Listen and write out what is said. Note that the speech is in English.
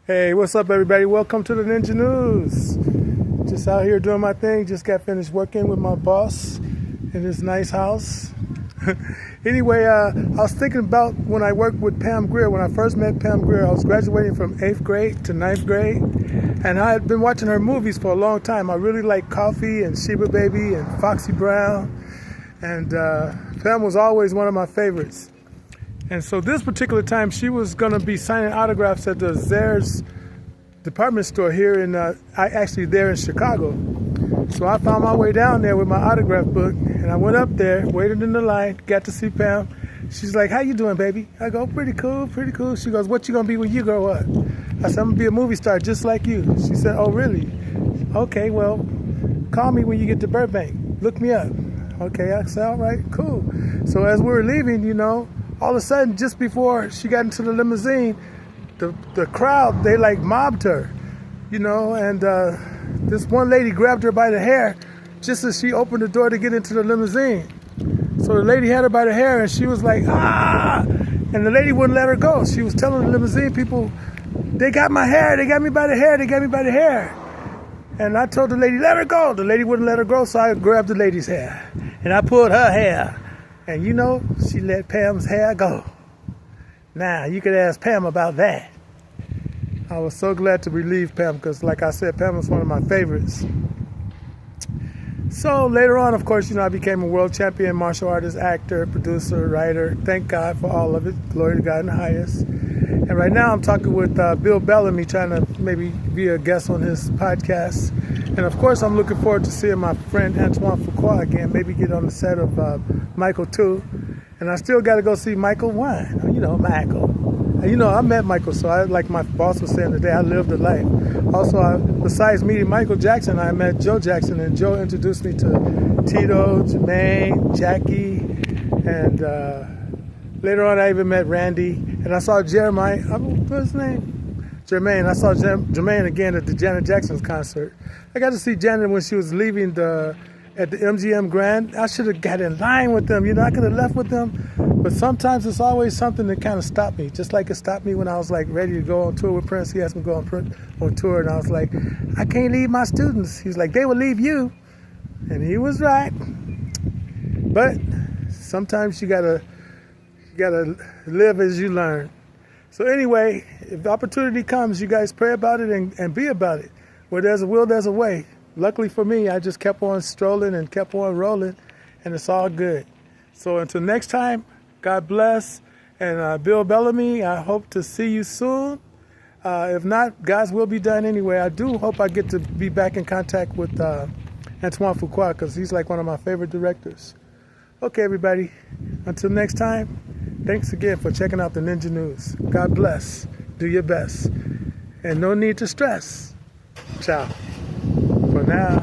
Hey, what's up, everybody? Welcome to the Ninja News. Just out here doing my thing. Just got finished working with my boss in his nice house. Anyway, I was thinking about when I worked with Pam Grier. When I first met Pam Grier, I was graduating from 8th grade to 9th grade, and I had been watching her movies for a long time. I really like Coffee and Sheba Baby and Foxy Brown, and Pam was always one of my favorites. And so this particular time, she was going to be signing autographs at the Zayre's department store here in, actually there in Chicago. So I found my way down there with my autograph book, and I went up there, waited in the line, got to see Pam. She's like, "How you doing, baby?" I go, pretty cool, pretty cool. She goes, "What you going to be when you grow up?" I said, "I'm going to be a movie star just like you." She said, "Oh, really? Okay, well, call me when you get to Burbank. Look me up." Okay, I said, "All right, cool." So as we were leaving, you know, all of a sudden, just before she got into the limousine, the crowd, they like mobbed her, you know, and this one lady grabbed her by the hair just as she opened the door to get into the limousine. So the lady had her by the hair, and she was like, "Ah!" And the lady wouldn't let her go. She was telling the limousine people, "They got my hair, they got me by the hair, they got me by the hair." And I told the lady, "Let her go." The lady wouldn't let her go, so I grabbed the lady's hair, and I pulled her hair. And you know, she let Pam's hair go. Now, you could ask Pam about that. I was so glad to relieve Pam because, like I said, Pam was one of my favorites. So later on, of course, you know, I became a world champion martial artist, actor, producer, writer. Thank God for all of it. Glory to God in the highest. And right now I'm talking with Bill Bellamy, trying to maybe be a guest on his podcast. And of course, I'm looking forward to seeing my friend Antoine Fuqua again, maybe get on the set of Michael 2. And I still got to go see Michael 1. You know, Michael. You know, I met Michael, so like my boss was saying today, I lived a life. Also, besides meeting Michael Jackson, I met Joe Jackson, and Joe introduced me to Tito, Jermaine, Jackie, and later on I even met Randy. And I saw Jeremiah, what's his name? Jermaine. I saw Jermaine again at the Janet Jackson's concert. I got to see Janet when she was leaving at the MGM Grand. I should have got in line with them. You know, I could have left with them. But sometimes it's always something that kind of stopped me. Just like it stopped me when I was like ready to go on tour with Prince. He asked me to go on tour, and I was like, "I can't leave my students." He's like, "They will leave you." And he was right. But sometimes you gotta live as you learn. So anyway, if the opportunity comes, you guys pray about it and be about it. Where there's a will, there's a way. Luckily for me, I just kept on strolling and kept on rolling, and it's all good. So until next time, God bless. And Bill Bellamy, I hope to see you soon. If not, God's will be done anyway. I do hope I get to be back in contact with Antoine Fuqua, because he's like one of my favorite directors. Okay, everybody. Until next time, thanks again for checking out the Ninja News. God bless. Do your best. And no need to stress. Ciao. For now.